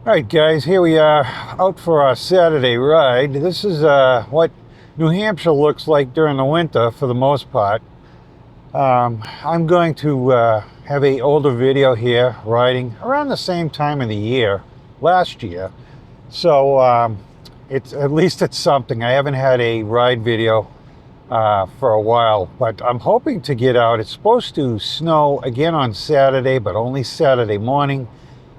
All right, guys, here we are out for our Saturday ride. This is what New Hampshire looks like during the winter for the most part. I'm going to have an older video here riding around the same time of the year, last year. So at least it's something. I haven't had a ride video for a while, but I'm hoping to get out. It's supposed to snow again on Saturday, but only Saturday morning.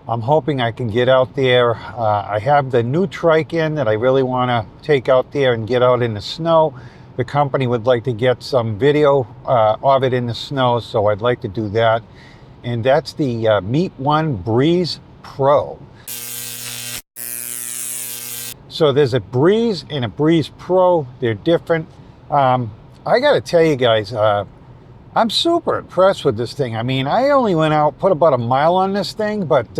I'm hoping I can get out there. I have the new trike in that I really want to take out there and get out in the snow. The company would like to get some video of it in the snow, so I'd like to do that. And that's the MeetOne Breeze Pro. So there's a Breeze and a Breeze Pro. They're different. I got to tell you guys, I'm super impressed with this thing. I mean, I only went out, put about a mile on this thing, but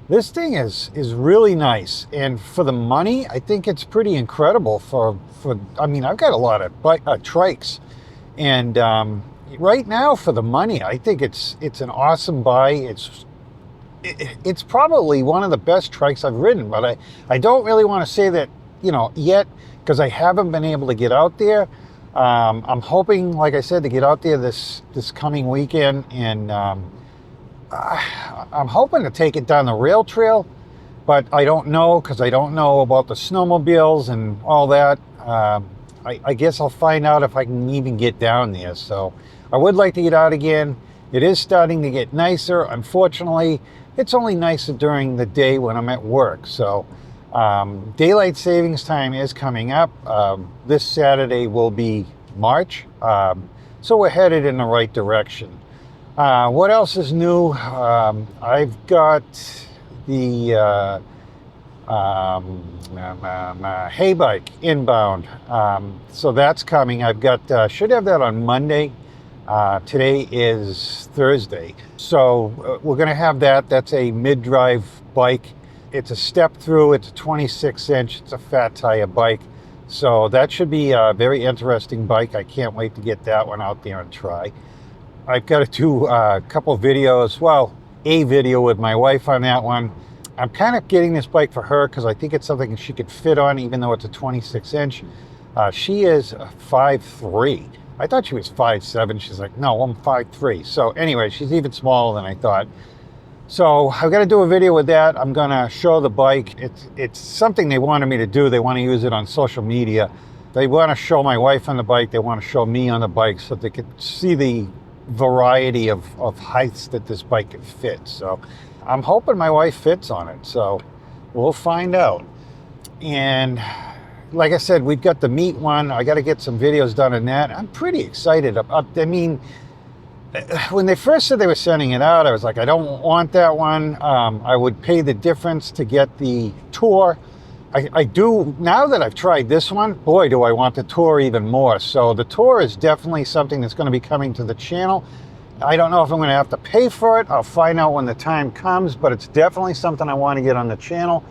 this thing is really nice. And for the money, I think it's pretty incredible I mean, I've got a lot of trikes. And right now for the money, I think it's an awesome buy. It's probably one of the best trikes I've ridden, but I don't really want to say that, yet, because I haven't been able to get out there. I'm hoping, like I said, to get out there this coming weekend, and I'm hoping to take it down the rail trail, but I don't know, because I don't know about the snowmobiles and all that. I guess I'll find out if I can even get down there. So I would like to get out again. It is starting to get nicer. Unfortunately, it's only nicer during the day when I'm at work. So daylight savings time is coming up. This Saturday will be March, so we're headed in the right direction. What else is new? I've got the hay bike inbound, so that's coming. I've got should have that on Monday. Today is Thursday, so we're going to have that. That's a mid-drive bike. It's a step through, it's a 26-inch, it's a fat tire bike. So that should be a very interesting bike. I can't wait to get that one out there and try. I've got to do a couple videos, well, a video with my wife on that one. I'm kind of getting this bike for her because I think it's something she could fit on, even though it's a 26-inch. She is 5'3". I thought she was 5'7". She's like, no, I'm 5'3". So anyway, she's even smaller than I thought. So I've got to do a video with that. I'm going to show the bike. It's something they wanted me to do. They want to use it on social media. They want to show my wife on the bike. They want to show me on the bike so they could see the variety of heights that this bike could fit. So I'm hoping my wife fits on it. So we'll find out. And like I said, we've got the MeetOne. I got to get some videos done on that. I'm pretty excited. I mean, when they first said they were sending it out, I was like, I don't want that one. I would pay the difference to get the Tour. I do, now that I've tried this one, boy, do I want the Tour even more. So the Tour is definitely something that's going to be coming to the channel. I don't know if I'm going to have to pay for it. I'll find out when the time comes, but it's definitely something I want to get on the channel.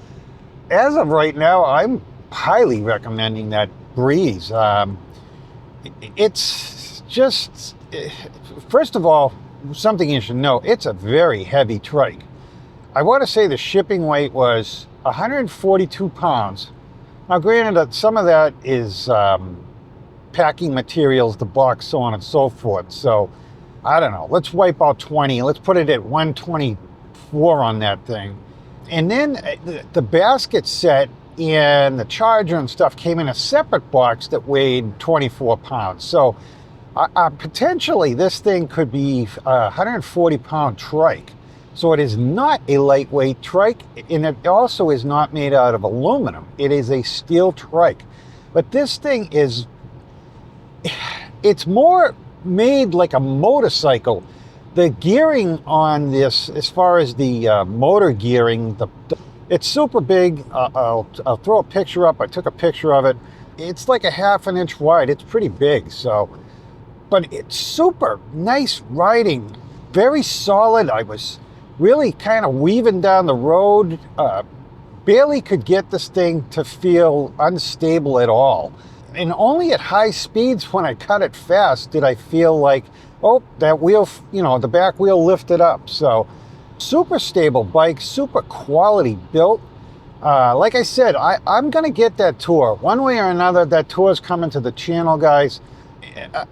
As of right now, I'm highly recommending that Breeze. It's just... First of all, something you should know, it's a very heavy trike. I want to say the shipping weight was 142 pounds. Now, granted, that some of that is packing materials, the box, so on and so forth. So, I don't know. Let's wipe out 20. Let's put it at 124 on that thing. And then the basket set and the charger and stuff came in a separate box that weighed 24 pounds. So, potentially this thing could be a 140-pound trike. So it is not a lightweight trike, and it also is not made out of aluminum. It is a steel trike. But this thing it's more made like a motorcycle. The gearing on this, as far as the motor gearing, it's super big. I'll throw a picture up. I took a picture of it. It's like a ½ an inch wide. It's pretty big. But it's super nice riding, very solid. I was really kind of weaving down the road. Barely could get this thing to feel unstable at all. And only at high speeds, when I cut it fast, did I feel like, oh, that wheel, the back wheel lifted up. So Super stable bike, super quality built. Like I said, I'm going to get that tour. One way or another, that tour is coming to the channel, guys.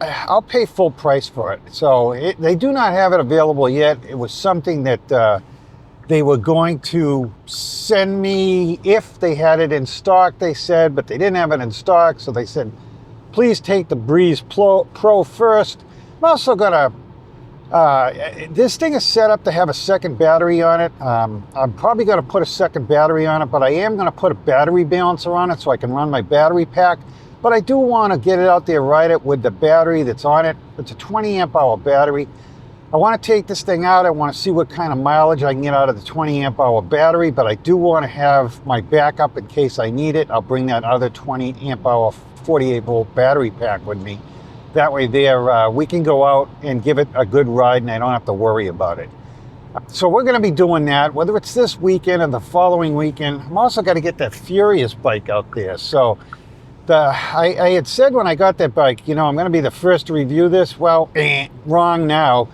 I'll pay full price for it. So they do not have it available yet. It was something that they were going to send me if they had it in stock, they said, but they didn't have it in stock. So they said, please take the Breeze Pro first. I'm also going to this thing is set up to have a second battery on it. I'm probably going to put a second battery on it, but I am going to put a battery balancer on it so I can run my battery pack. But I do want to get it out there, ride it with the battery that's on it. It's a 20 amp hour battery. I want to take this thing out. I want to see what kind of mileage I can get out of the 20 amp hour battery, but I do want to have my backup in case I need it. I'll bring that other 20 amp hour 48 volt battery pack with me. That way we can go out and give it a good ride and I don't have to worry about it. So we're going to be doing that, whether it's this weekend or the following weekend. I'm also going to get that Furious bike out there. So I had said when I got that bike, you know, I'm going to be the first to review this. Well, wrong now.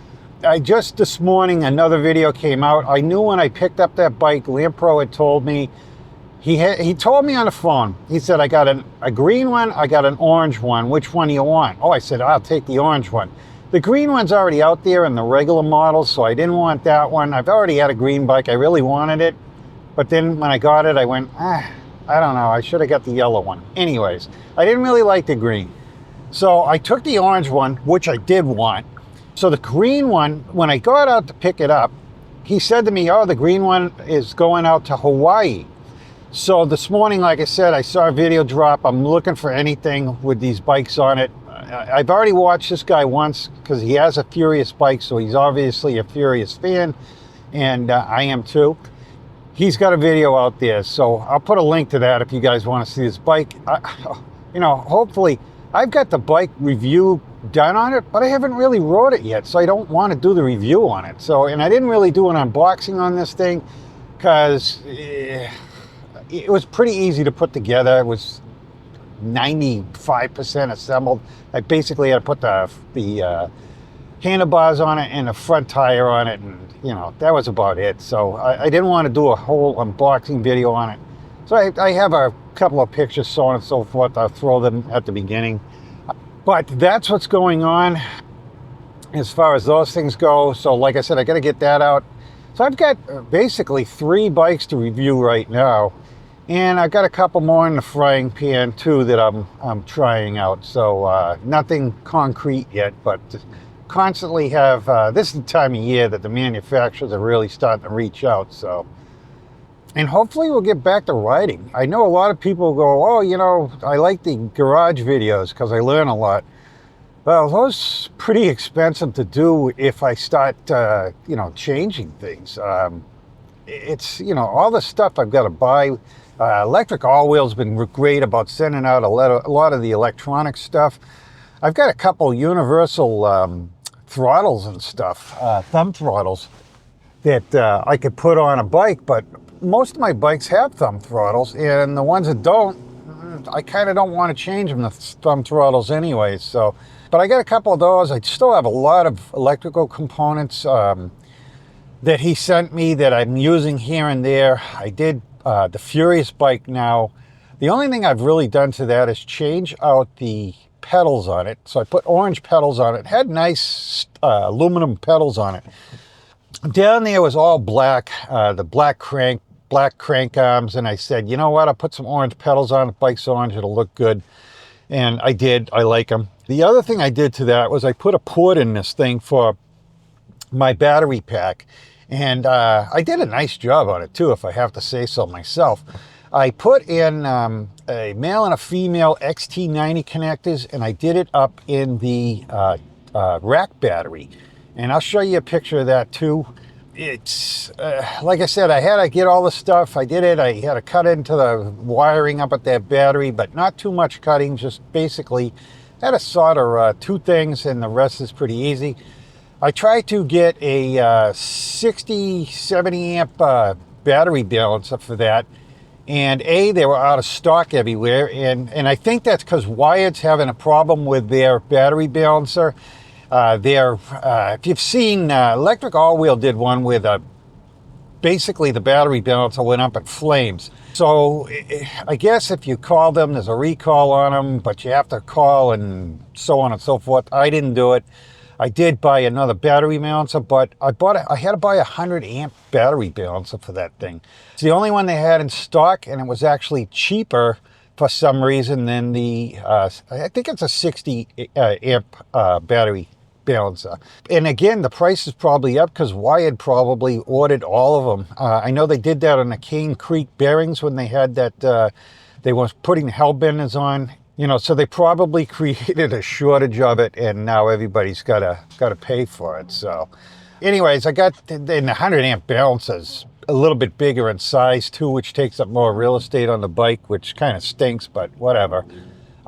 Just this morning, another video came out. I knew when I picked up that bike, Lampro had told me, he told me on the phone, he said, I got a green one, I got an orange one. Which one do you want? Oh, I said, I'll take the orange one. The green one's already out there in the regular models, so I didn't want that one. I've already had a green bike. I really wanted it. But then when I got it, I went, I don't know. I should have got the yellow one. Anyways, I didn't really like the green. So I took the orange one, which I did want. So the green one, when I got out to pick it up, he said to me, oh, the green one is going out to Hawaii. So this morning, like I said, I saw a video drop. I'm looking for anything with these bikes on it. I've already watched this guy once because he has a Furious bike, so he's obviously a Furious fan, and I am too. He's got a video out there, so I'll put a link to that if you guys want to see this bike. You know, hopefully, I've got the bike review done on it, but I haven't really rode it yet, so I don't want to do the review on it. So, and I didn't really do an unboxing on this thing because it was pretty easy to put together. It was 95% assembled. I basically had to put the handlebars on it and the front tire on it, and you know, that was about it. So I didn't want to do a whole unboxing video on it. So I have a couple of pictures, so on and so forth. I'll throw them at the beginning. But that's what's going on as far as those things go. So like I said, I got to get that out. So I've got basically 3 bikes to review right now. And I've got a couple more in the frying pan too that I'm trying out. So nothing concrete yet, but constantly have, this is the time of year that the manufacturers are really starting to reach out. So, and hopefully we'll get back to riding. I know a lot of people go, oh, you know, I like the garage videos because I learn a lot. Well, those are pretty expensive to do if I start, you know, changing things. It's, you know, all the stuff I've got to buy. Electric All-Wheel's been great about sending out a lot of the electronic stuff. I've got a couple universal throttles and stuff, thumb throttles, that I could put on a bike, but most of my bikes have thumb throttles, and the ones that don't, I kind of don't want to change them to thumb throttles anyway. So, but I got a couple of those. I still have a lot of electrical components that he sent me that I'm using here and there. I did the Furious bike now. The only thing I've really done to that is change out the pedals on it. So I put orange pedals on it. It had nice aluminum pedals on it. Down there was all black, the black crank arms, and I said, you know what, I'll put some orange pedals on. The bike's orange, it'll look good. And I did. I like them. The other thing I did to that was I put a port in this thing for my battery pack. And I did a nice job on it too, if I have to say so myself. I put in a male and a female XT90 connectors, and I did it up in the rack battery. And I'll show you a picture of that too. It's, like I said, I had to get all the stuff. I did it. I had to cut into the wiring up at that battery, but not too much cutting, just basically had to solder 2 things, and the rest is pretty easy. I tried to get a 60, 70 amp battery balancer for that. And they were out of stock everywhere. And I think that's because Wired's having a problem with their battery balancer. If you've seen, Electric All-Wheel did one with a basically the battery balancer went up in flames. So I guess if you call them, there's a recall on them, but you have to call and so on and so forth. I didn't do it. I did buy another battery balancer, but I had to buy a 100 amp battery balancer for that thing. It's the only one they had in stock, and it was actually cheaper for some reason than the, I think it's a 60 amp battery balancer. And again, the price is probably up because Wyatt probably ordered all of them. I know they did that on the Cane Creek bearings when they had that, they were putting hellbenders on, you know, so they probably created a shortage of it, and now everybody's gotta pay for it. So anyways, I got the 100 amp balancers a little bit bigger in size too, which takes up more real estate on the bike, which kind of stinks, but whatever.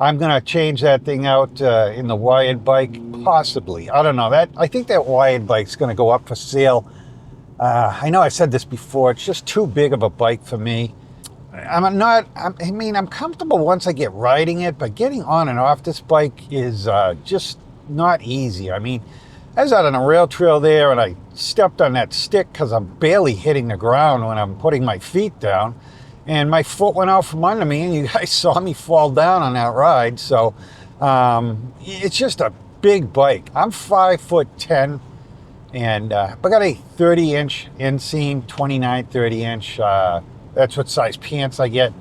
I'm gonna change that thing out in the Wyatt bike, possibly. I don't know. I think that Wyatt bike's gonna go up for sale. I know I've said this before. It's just too big of a bike for me. I'm comfortable once I get riding it, but getting on and off this bike is just not easy. I mean, I was out on a rail trail there and I stepped on that stick because I'm barely hitting the ground when I'm putting my feet down, and my foot went out from under me, and you guys saw me fall down on that ride. So it's just a big bike. I'm 5'10", and I got a 30-inch inseam, 29, 30-inch. That's what size pants I get.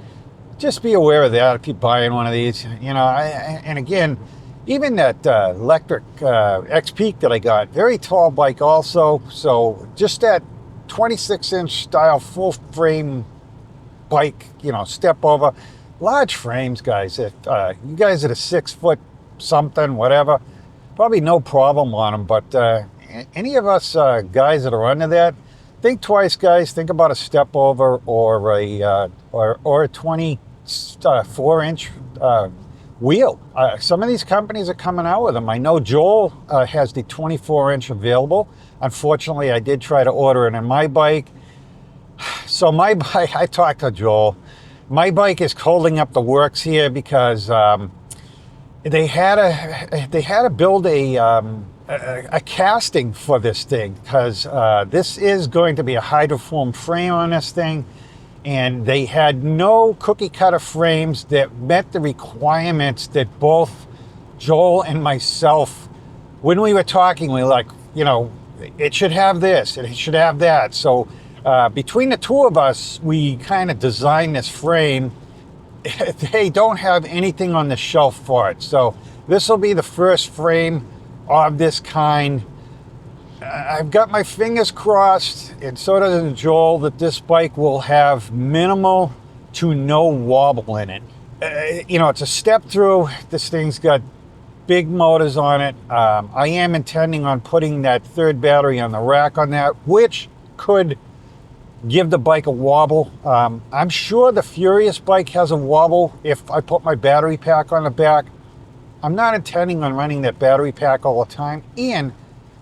Just be aware of that if you're buying one of these. You know, and again, even that electric X-Peak that I got, very tall bike also. So just that 26-inch style full frame bike, you know, step over. Large frames, guys. If you guys are 6 foot something, whatever, probably no problem on them. But any of us guys that are under that, think twice, guys. Think about a step over or a 24-inch wheel. Some of these companies are coming out with them. I know Joel has the 24-inch available. Unfortunately, I did try to order it in my bike. So my bike, I talked to Joel. My bike is holding up the works here because they had to build a casting for this thing, because this is going to be a hydroform frame on this thing, and they had no cookie cutter frames that met the requirements that both Joel and myself, when we were talking, we were like, you know, it should have this and it should have that. So between the two of us, we kind of designed this frame. They don't have anything on the shelf for it. So this will be the first frame of this kind. I've got my fingers crossed, and so does Joel, that this bike will have minimal to no wobble in it. You know, it's a step through. This thing's got big motors on it. I am intending on putting that third battery on the rack on that, which could give the bike a wobble. I'm sure the Furious bike has a wobble if I put my battery pack on the back. I'm not intending on running that battery pack all the time, and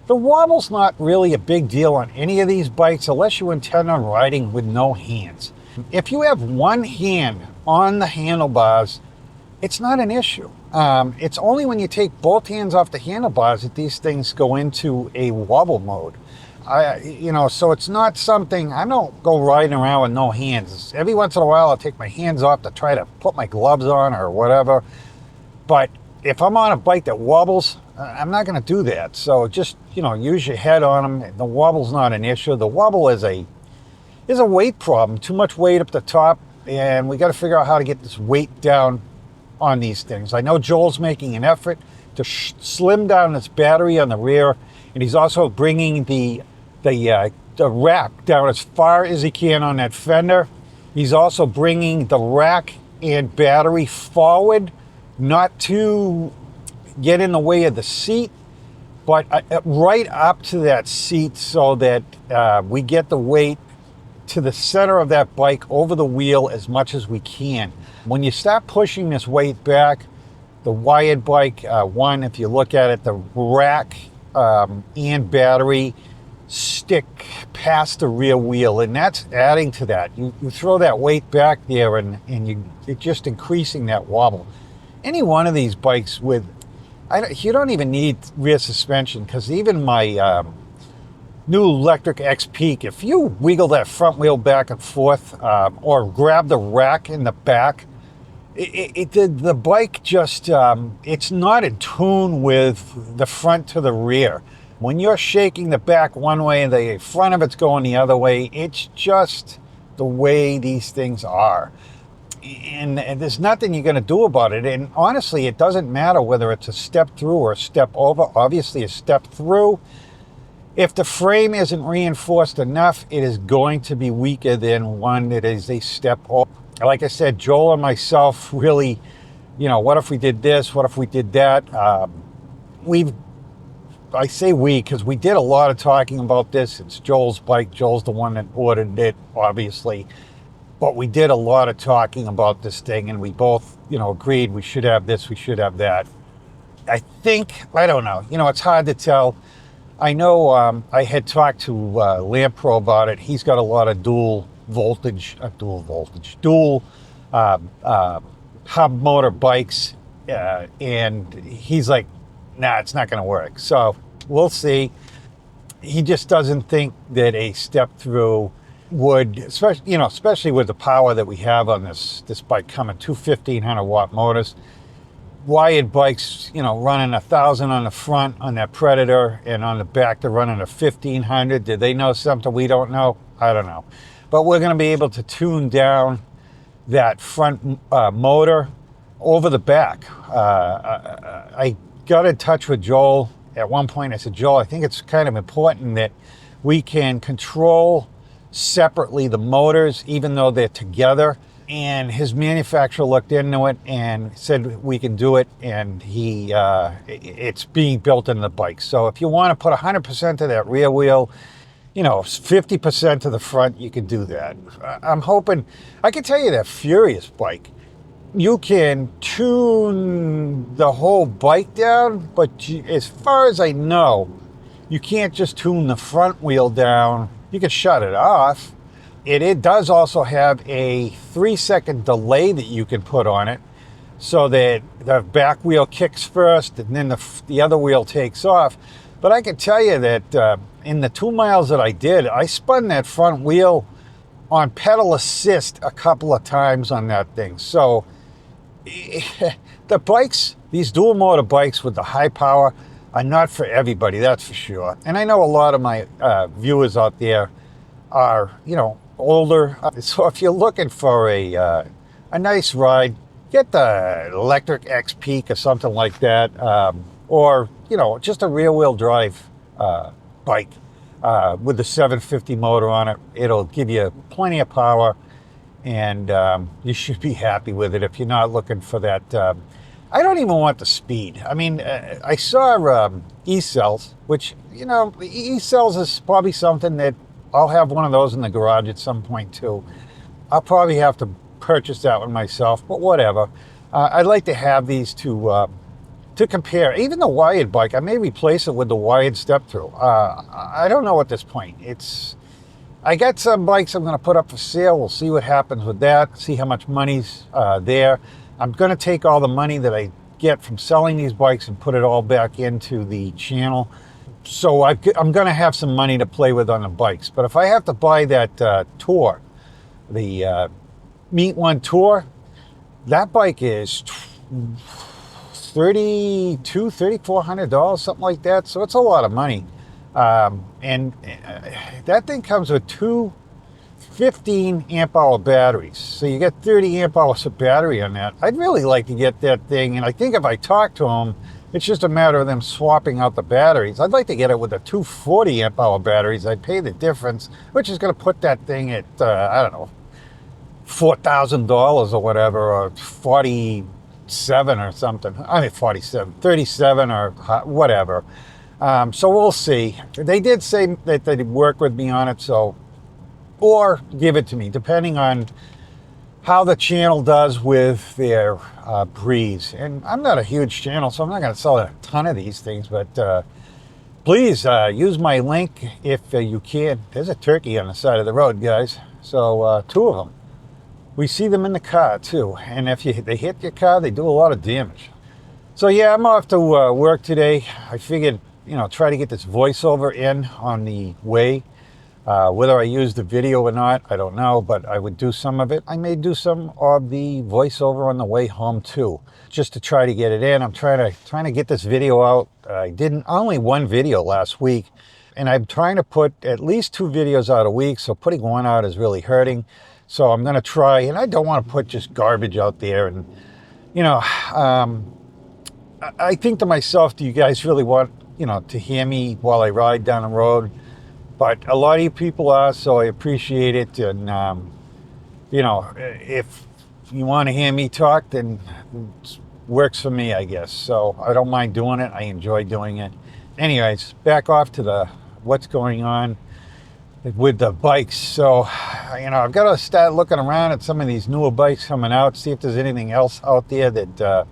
the wobble's not really a big deal on any of these bikes unless you intend on riding with no hands. If you have one hand on the handlebars, it's not an issue. It's only when you take both hands off the handlebars that these things go into a wobble mode. You know, so it's not something, I don't go riding around with no hands. Every once in a while I'll take my hands off to try to put my gloves on or whatever. But if I'm on a bike that wobbles, I'm not going to do that. So just, you know, use your head on them. The wobble's not an issue. The wobble is a weight problem. Too much weight up the top, and we got to figure out how to get this weight down on these things. I know Joel's making an effort to slim down this battery on the rear, and he's also bringing the rack down as far as he can on that fender. He's also bringing the rack and battery forward, not to get in the way of the seat, but right up to that seat, so that we get the weight to the center of that bike over the wheel as much as we can. When you start pushing this weight back, the Wyatt bike, if you look at it, the rack and battery stick past the rear wheel, and that's adding to that. You throw that weight back there, and you're just increasing that wobble. Any one of these bikes you don't even need rear suspension, because even my new electric X Peak, if you wiggle that front wheel back and forth, or grab the rack in the back, the bike just, it's not in tune with the front to the rear. When you're shaking the back one way and the front of it's going the other way, it's just the way these things are. And there's nothing you're going to do about it. And honestly, it doesn't matter whether it's a step through or a step over. Obviously, a step through, if the frame isn't reinforced enough, it is going to be weaker than one that is a step over. Like I said, Joel and myself really, what if we did this? What if we did that? I say we because we did a lot of talking about this. It's Joel's bike. Joel's the one that ordered it, obviously. But we did a lot of talking about this thing, and we both, agreed we should have this, we should have that. I don't know. It's hard to tell. I know I had talked to Lampro about it. He's got a lot of dual hub motor bikes, and he's like, nah, it's not going to work. So we'll see. He just doesn't think that a step through would, especially with the power that we have on this bike coming, 2 1,500-watt motors. Wired bikes, running 1,000 on the front on that Predator, and on the back they're running a 1,500. Did they know something we don't know? I don't know. But we're going to be able to tune down that front motor over the back. I got in touch with Joel at one point. I said, Joel, I think it's kind of important that we can control separately the motors, even though they're together. And his manufacturer looked into it and said we can do it, and it's being built into the bike. So if you want to put 100% of that rear wheel, 50% of the front, you can do that. I'm hoping, I can tell you that Furious bike, you can tune the whole bike down, but as far as I know, you can't just tune the front wheel down. You can shut it off. It does also have a 3-second delay that you can put on it so that the back wheel kicks first and then the other wheel takes off. But I can tell you that in the 2 miles that I did, I spun that front wheel on pedal assist a couple of times on that thing. So the bikes, these dual motor bikes with the high power, are not for everybody, that's for sure. And I know a lot of my viewers out there are, older. So if you're looking for a nice ride, get the electric X Peak or something like that, or just a rear-wheel drive bike with the 750 motor on it. It'll give you plenty of power, and you should be happy with it if you're not looking for that. I don't even want the speed. I mean, I saw e-cells, which, e-cells is probably something that I'll have one of those in the garage at some point too. I'll probably have to purchase that one myself, but whatever. I'd like to have these to compare. Even the wired bike, I may replace it with the wired step through. I don't know at this point. I got some bikes I'm going to put up for sale. We'll see what happens with that. See how much money's there. I'm going to take all the money that I get from selling these bikes and put it all back into the channel. So I'm going to have some money to play with on the bikes. But if I have to buy that Tour, the MeetOne Tour, that bike is $3,400, something like that. So it's a lot of money. And that thing comes with two 15 amp hour batteries. So you get 30 amp hours of battery on that. I'd really like to get that thing. And I think if I talk to them, it's just a matter of them swapping out the batteries. I'd like to get it with the 240 amp hour batteries. I'd pay the difference, which is going to put that thing at, I don't know, $4,000 or whatever, or 47 or something. I mean, 37 or whatever. So we'll see. They did say that they'd work with me on it, so, or give it to me, depending on how the channel does with their breeds. And I'm not a huge channel, so I'm not going to sell a ton of these things, but please use my link if you can. There's a turkey on the side of the road, guys. So 2 of them. We see them in the car too, and if they hit your car, they do a lot of damage. So yeah, I'm off to work today. I figured try to get this voiceover in on the way. Whether I use the video or not, I don't know, but I would do some of it. I may do some of the voiceover on the way home too, just to try to get it in. I'm trying to get this video out. I didn't only one video last week, and I'm trying to put at least 2 videos out a week. So putting one out is really hurting. So I'm going to try, and I don't want to put just garbage out there. And I think to myself, do you guys really want to hear me while I ride down the road? But a lot of you people are, so I appreciate it. And, if you want to hear me talk, then it works for me, I guess. So I don't mind doing it. I enjoy doing it. Anyways, back off to what's going on with the bikes. So, I've got to start looking around at some of these newer bikes coming out, see if there's anything else out there that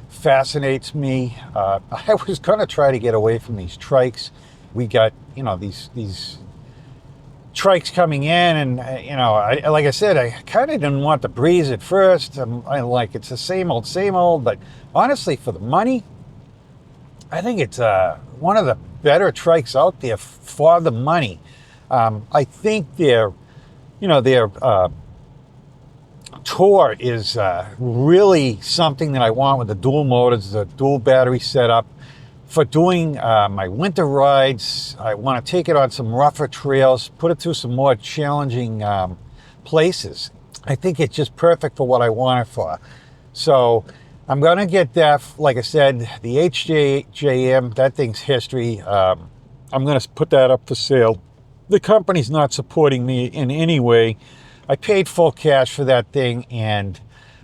fascinates me. I was going to try to get away from these Trikes. We got, these Trikes coming in, and, like I said, I kind of didn't want the breeze at first. I like, it's the same old, but honestly, for the money, I think it's one of the better Trikes out there for the money. I think their tour is really something that I want with the dual motors, the dual battery setup. For doing my winter rides, I want to take it on some rougher trails, put it through some more challenging places. I think it's just perfect for what I want it for. So I'm going to get that, like I said, the HJM, that thing's history. I'm going to put that up for sale. The company's not supporting me in any way. I paid full cash for that thing, and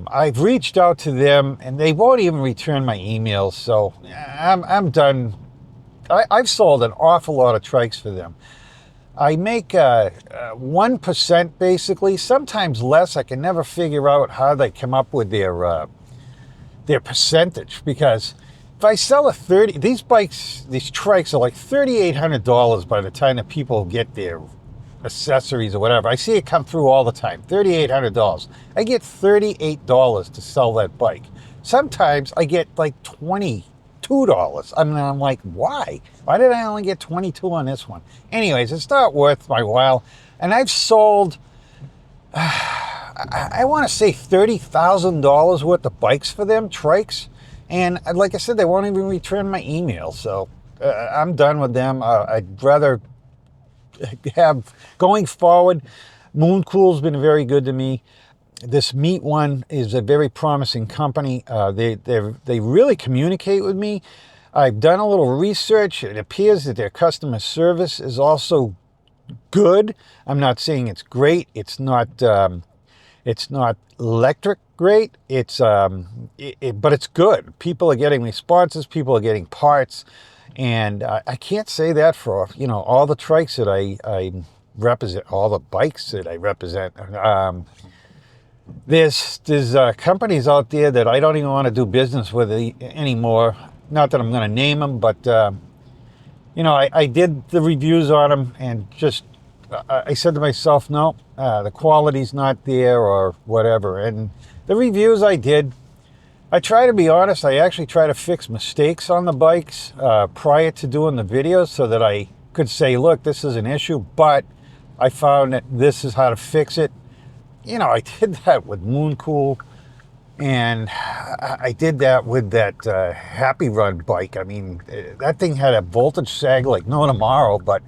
I've reached out to them, and they won't even return my emails. So I'm done. I've sold an awful lot of Trikes for them. I make 1% basically, sometimes less. I can never figure out how they come up with their percentage, because if I sell these Trikes are like $3,800 by the time the people get their accessories or whatever. I see it come through all the time, $3,800. I get $38 to sell that bike. Sometimes I get like $22. I'm like, why? Why did I only get 22 on this one? Anyways, it's not worth my while. And I've sold, I want to say $30,000 worth of bikes for them, Trikes. And like I said, they won't even return my email. So I'm done with them. I'd rather have, going forward, Mooncool's been very good to me. This MeetOne is a very promising company. They really communicate with me. I've done a little research. It appears that their customer service is also good. I'm not saying it's great. It's not electric great. But it's good. People are getting responses. People are getting parts. And I can't say that for, all the Trikes that I represent, all the bikes that I represent. There's companies out there that I don't even want to do business with anymore. Not that I'm going to name them, but, I did the reviews on them, and just, I said to myself, no, the quality's not there or whatever. And the reviews I did, I try to be honest. I actually try to fix mistakes on the bikes prior to doing the videos, so that I could say, look, this is an issue, but I found that this is how to fix it. I did that with Mooncool, and I did that with that Happy Run bike. I mean, that thing had a voltage sag like no tomorrow, but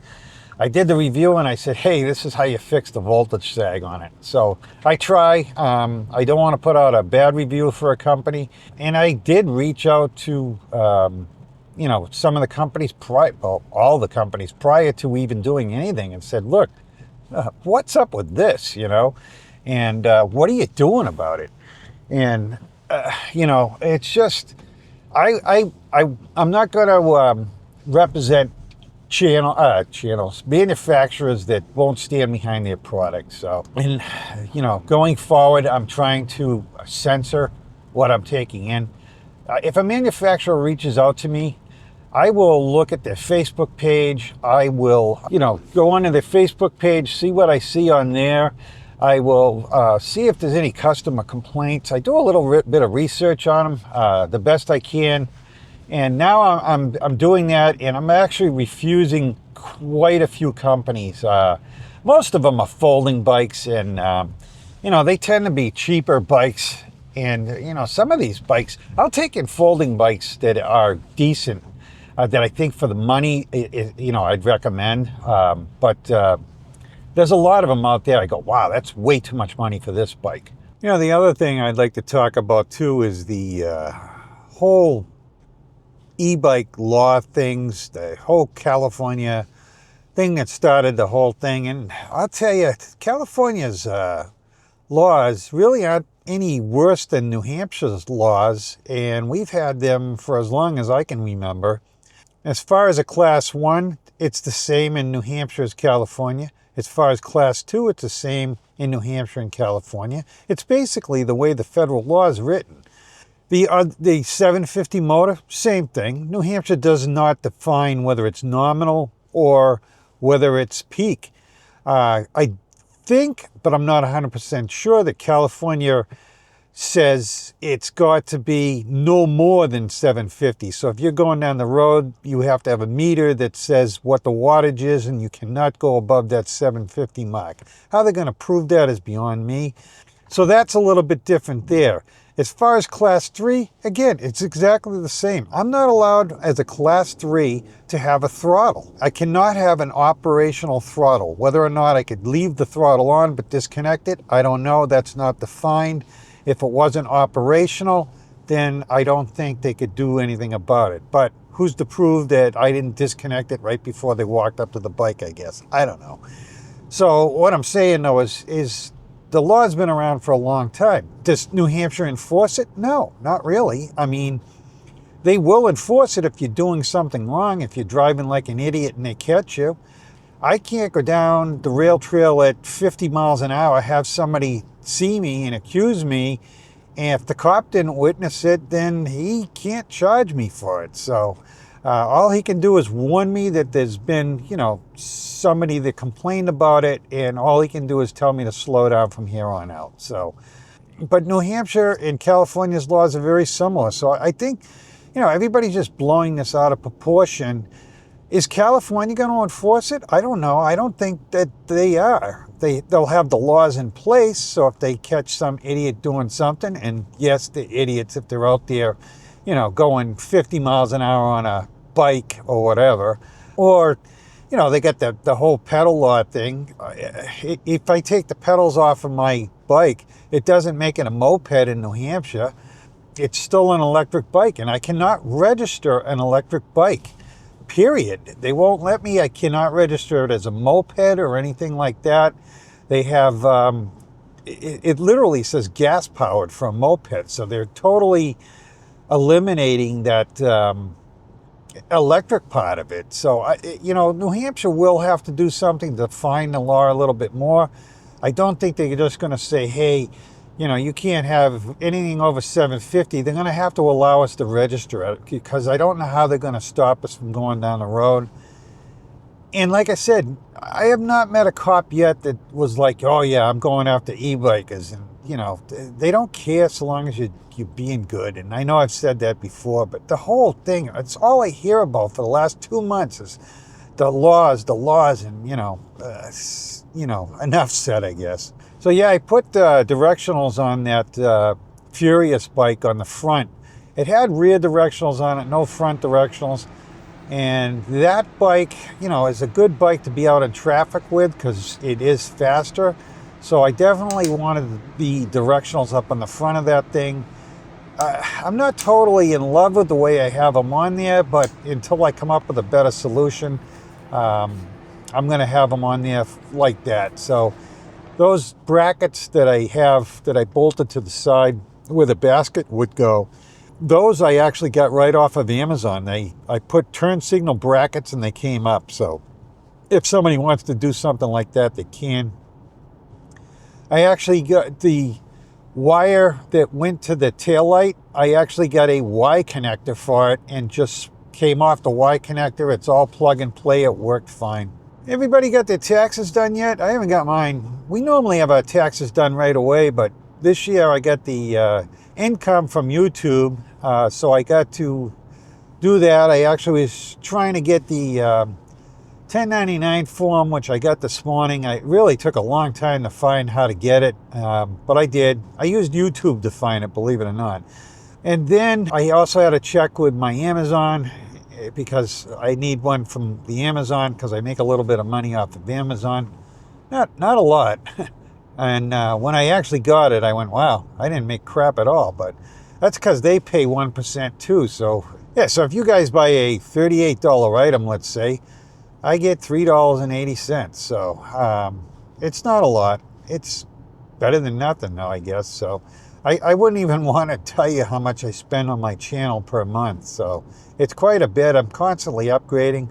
I did the review and I said, hey, this is how you fix the voltage sag on it. So I try. I don't want to put out a bad review for a company. And I did reach out to, some of the companies, all the companies prior to even doing anything, and said, look, what's up with this, and what are you doing about it? And, it's just, I'm not going to represent channels, manufacturers that won't stand behind their products. So, and going forward, I'm trying to censor what I'm taking in. If a manufacturer reaches out to me, I will look at their Facebook page. I will, go onto their Facebook page, see what I see on there. I will see if there's any customer complaints. I do a little bit of research on them, the best I can. And now I'm doing that, and I'm actually refusing quite a few companies. Most of them are folding bikes, and they tend to be cheaper bikes. And some of these bikes, I'll take in folding bikes that are decent, that I think for the money, I'd recommend. But there's a lot of them out there. I go, wow, that's way too much money for this bike. The other thing I'd like to talk about too is the whole e-bike law things, the whole California thing that started the whole thing. And I'll tell you, California's laws really aren't any worse than New Hampshire's laws, and we've had them for as long as I can remember. As far as a Class 1, it's the same in New Hampshire as California. As far as Class 2, it's the same in New Hampshire and California. It's basically the way the federal law is written. The 750 motor, same thing. New Hampshire does not define whether it's nominal or whether it's peak. I think, but I'm not 100% sure, that California says it's got to be no more than 750. So if you're going down the road, you have to have a meter that says what the wattage is, and you cannot go above that 750 mark. How they're going to prove that is beyond me. So that's a little bit different there. As far as Class 3, again, it's exactly the same. I'm not allowed as a Class 3 to have a throttle. I cannot have an operational throttle. Whether or not I could leave the throttle on but disconnect it, I don't know. That's not defined. If it wasn't operational, then I don't think they could do anything about it. But who's to prove that I didn't disconnect it right before they walked up to the bike, I guess? I don't know. So what I'm saying, though, is the law's been around for a long time. Does New Hampshire enforce it? No, not really. I mean, they will enforce it if you're doing something wrong, if you're driving like an idiot and they catch you. I can't go down the rail trail at 50 miles an hour, have somebody see me and accuse me, and if the cop didn't witness it, then he can't charge me for it. So all he can do is warn me that there's been, somebody that complained about it, and all he can do is tell me to slow down from here on out. So, but New Hampshire and California's laws are very similar. So I think, everybody's just blowing this out of proportion. Is California going to enforce it? I don't know. I don't think that they are. They'll have the laws in place, so if they catch some idiot doing something, and yes, the idiots, if they're out there, going 50 miles an hour on a bike or whatever, or, they got the whole pedal law thing. If I take the pedals off of my bike, it doesn't make it a moped in New Hampshire. It's still an electric bike, and I cannot register an electric bike. Period. They won't let me. I cannot register it as a moped or anything like that. They have, it literally says gas powered for a moped. So they're totally eliminating that electric part of it. So, New Hampshire will have to do something to define the law a little bit more. I don't think they're just going to say, hey, you can't have anything over 750. They're going to have to allow us to register it, because I don't know how they're going to stop us from going down the road. And like I said, I have not met a cop yet that was like, oh yeah, I'm going after e-bikers. And, they don't care so long as you're being good. And I know I've said that before, but the whole thing, it's all I hear about for the last 2 months is the laws, and, enough said, I guess. So yeah, I put directionals on that Furious bike on the front. It had rear directionals on it, no front directionals. And that bike, is a good bike to be out in traffic with, because it is faster. So I definitely wanted the directionals up on the front of that thing. I'm not totally in love with the way I have them on there, but until I come up with a better solution, I'm going to have them on there like that. So those brackets that I have, that I bolted to the side where the basket would go, those I actually got right off of Amazon. I put turn signal brackets and they came up. So if somebody wants to do something like that, they can. I actually got the wire that went to the taillight. I actually got a Y connector for it and just came off the Y connector. It's all plug and play. It worked fine. Everybody got their taxes done yet? I haven't got mine. We normally have our taxes done right away, but this year I got the income from YouTube, so I got to do that. I actually was trying to get the 1099 form, which I got this morning. It really took a long time to find how to get it, but I did. I used YouTube to find it, believe it or not. And then I also had to check with my Amazon, because I need one from the Amazon because I make a little bit of money off of Amazon. Not a lot. And when I actually got it, I went, wow, I didn't make crap at all. But that's because they pay 1% too. So yeah, so if you guys buy a $38 item, let's say, I get $3.80. So it's not a lot. It's better than nothing though, I guess. So I wouldn't even want to tell you how much I spend on my channel per month. So it's quite a bit. I'm constantly upgrading.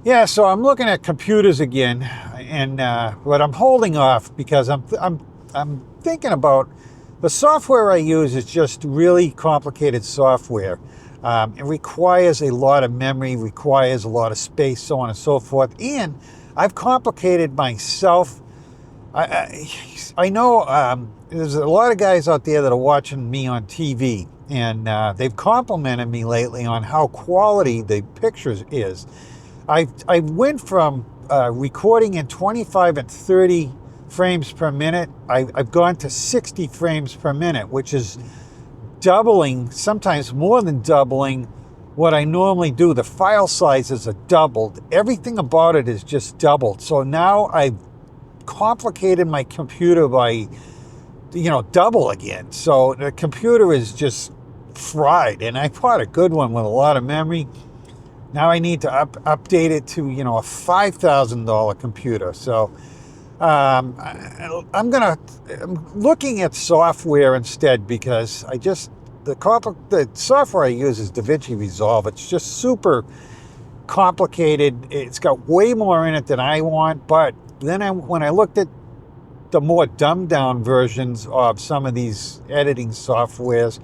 Yeah, so I'm looking at computers again, and but I'm holding off because I'm thinking about the software I use is just really complicated software. It requires a lot of memory, requires a lot of space, so on and so forth. And I've complicated myself. I know there's a lot of guys out there that are watching me on TV, and they've complimented me lately on how quality the pictures is. I went from recording in 25 and 30 frames per minute. I've gone to 60 frames per minute, which is doubling, sometimes more than doubling what I normally do. The file sizes are doubled. Everything about it is just doubled. So now I've complicated my computer by, double again. So the computer is just fried, and I bought a good one with a lot of memory. Now I need to update it to, a $5,000 computer. So I'm looking at software instead, because the software I use is DaVinci Resolve. It's just super complicated. It's got way more in it than I want. But then when I looked at the more dumbed down versions of some of these editing softwares,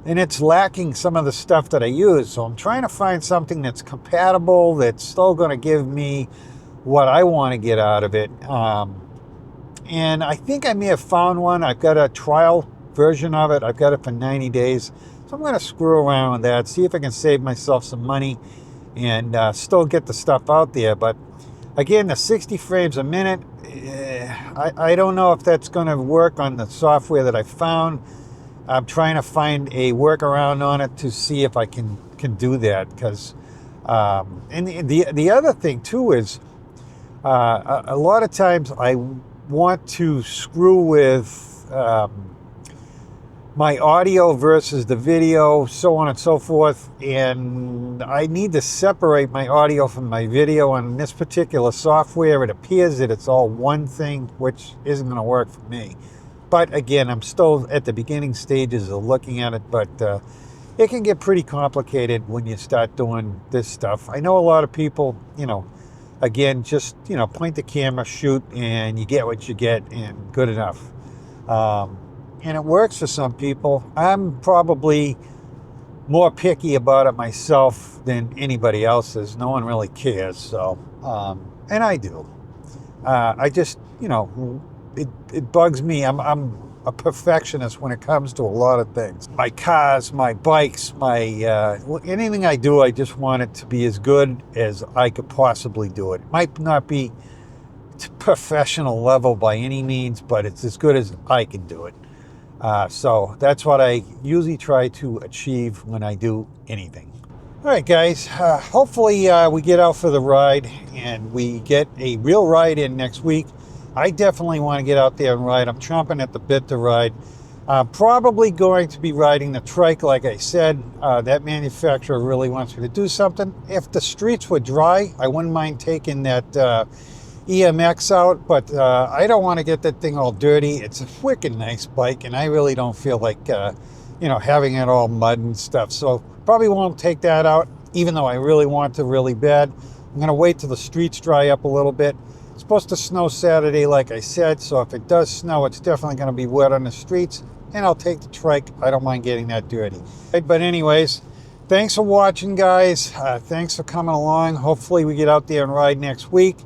and it's lacking some of the stuff that I use. So I'm trying to find something that's compatible, that's still going to give me what I want to get out of it. And I think I may have found one. I've got a trial version of it. I've got it for 90 days. So I'm going to screw around with that, see if I can save myself some money and still get the stuff out there. But again, the 60 frames a minute, I don't know if that's going to work on the software that I found. I'm trying to find a workaround on it to see if I can do that. Because, and the other thing too is, a lot of times I want to screw with my audio versus the video, so on and so forth, and I need to separate my audio from my video. On this particular software, it appears that it's all one thing, which isn't going to work for me. But again, I'm still at the beginning stages of looking at it, but it can get pretty complicated when you start doing this stuff. I know a lot of people, again, just, point the camera, shoot, and you get what you get, and good enough. And it works for some people. I'm probably more picky about it myself than anybody else is. No one really cares. So, and I do. I just, it bugs me. I'm a perfectionist when it comes to a lot of things. My cars, my bikes, anything I do, I just want it to be as good as I could possibly do it. It might not be to professional level by any means, but it's as good as I can do it. So that's what I usually try to achieve when I do anything. All right, guys, hopefully we get out for the ride and we get a real ride in next week. I definitely want to get out there and ride. I'm chomping at the bit to ride. Probably going to be riding the Trike, like I said. That manufacturer really wants me to do something. If the streets were dry, I wouldn't mind taking that EMX out, but I don't want to get that thing all dirty. It's a wicked nice bike, and I really don't feel like, having it all mud and stuff. So probably won't take that out, even though I really want to really bad. I'm going to wait till the streets dry up a little bit. It's supposed to snow Saturday, like I said, so if it does snow, it's definitely going to be wet on the streets, and I'll take the Trike. I don't mind getting that dirty. But anyways, thanks for watching, guys. Thanks for coming along. Hopefully we get out there and ride next week.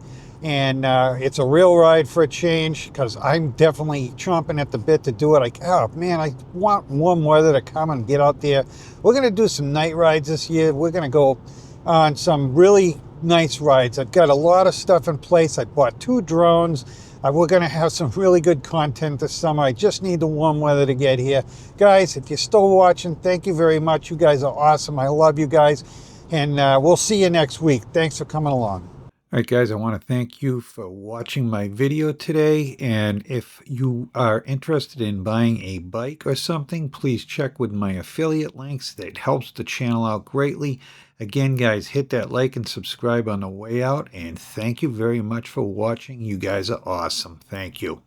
And it's a real ride for a change because I'm definitely chomping at the bit to do it. Like, oh man, I want warm weather to come and get out there. We're going to do some night rides this year. We're going to go on some really nice rides. I've got a lot of stuff in place. I bought 2 drones. We're going to have some really good content this summer. I just need the warm weather to get here. Guys, if you're still watching, thank you very much. You guys are awesome. I love you guys. And we'll see you next week. Thanks for coming along. All right, guys, I want to thank you for watching my video today. And if you are interested in buying a bike or something, please check with my affiliate links. That helps the channel out greatly. Again, guys, hit that like and subscribe on the way out. And thank you very much for watching. You guys are awesome. Thank you.